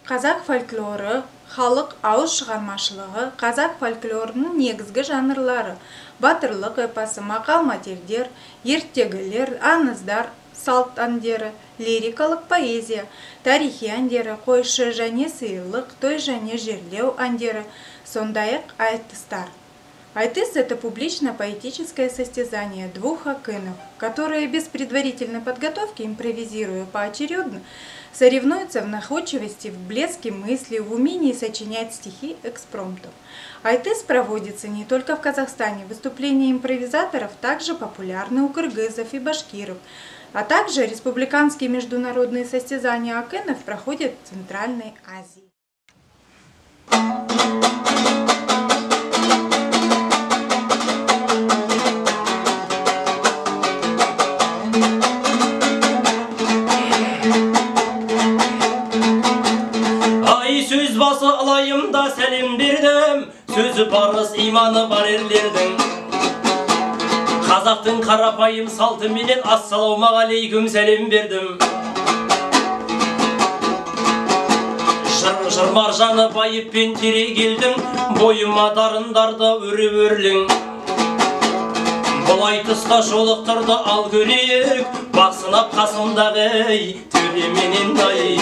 Қазақ фольклоры, халық ауыз шығармашылығы, қазақ фольклорының негізгі жанрлары: батырлық эпосы, мақал-мәтелдер, ертегілер, аңыздар, салт әндері, лирикалық поэзия, тарихи әндері, қойшы және сыйлық, той және жерлеу әндері, сондай-ақ айтыстар. Айтыс – это публично-поэтическое состязание двух акынов, которые без предварительной подготовки, импровизируя поочередно, соревнуются в находчивости, в блеске мысли, в умении сочинять стихи экспромтом. Айтыс проводится не только в Казахстане. Выступления импровизаторов также популярны у кыргызов и башкиров, а также республиканские международные состязания акынов проходят в Центральной Азии. Сөз басы алайымда сәлем бердім, сөзі парыз иманы бар ерлердің. Қазақтың қарапайым салты менен ассалаумағалейкум сәлем бердім. Жыр маржаны байыппен тере келдің, бойыма дарындарды өрі-өрлің. Бұл айтыста жолықтырды ал көрейік, бақсынап қасымдағы төре менен дай.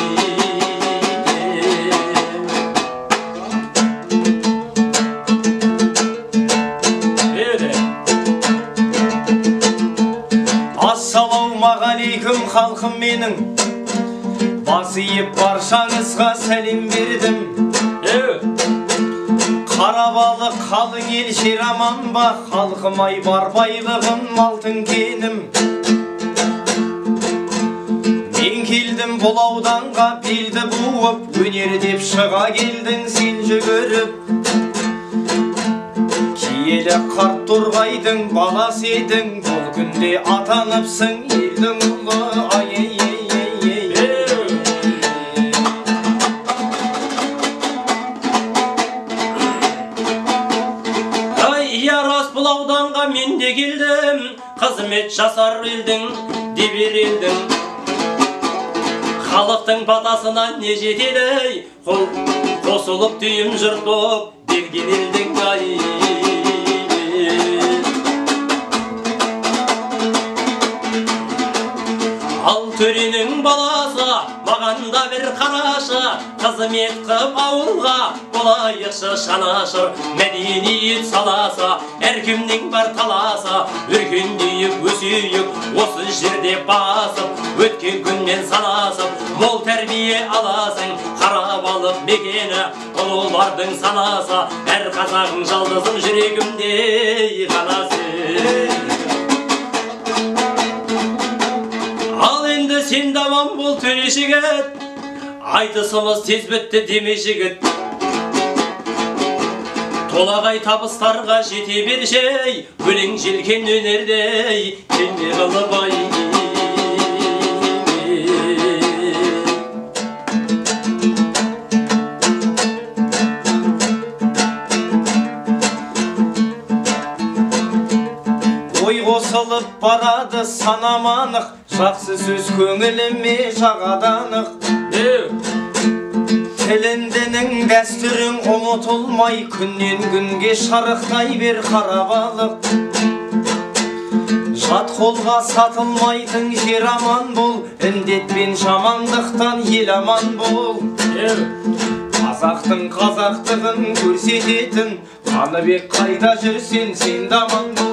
Ассалаумағалейкум халқым менің, басиып баршаңызға сәлем бердім. Қарабалы қалың ел жер аман ба, халқым ай бар байлығым алтын кенім. Мен келдім бұл ауданға белді буып, өнер деп шыға келдің сен жүгіріп. Киелі қарт торғайдың баласы едің, бұл күнде атаныпсың елдің ұлы. Ярас бұл ауданға мен де келдім, қызмет жасар елдің, дебер елдің. Халықтың батасына не жетеді, қосылып түйім жұрт боп берген елдің ай. Ал төренің баласы, маған да бір қарашы, қызмет қып ауылға, болайықшы шанашыр. Мәдениет саласы, әркімнің бар таласы, өркендейік өсейік, осы жерде басып, өткен күннен санасып, мол тәрбие аласың. Қарап алып мекені, ұлылардың санасы, әр қазағың жалғызым жүрегімде қанасы. Ал енді сен даман бол төре жігіт, айтысымыз тез бітті деме жігіт. Толағай табыстарға жете бершей, өлең желкен өнердей, келме қылып ай. Ой қосылып барады санаманық, жақсы сөз көңіліме жағаданық. Тіліндінің дәстүрің ұмытылмай, күннен күнге шарықтай бер қарабалық. Жат қолға сатылмайтын жер аман бол, індетпен жамандықтан ел аман бол. Қазақтың қазақтығын көрсететін, Қаныбек қайда жүрсен сен даман бол.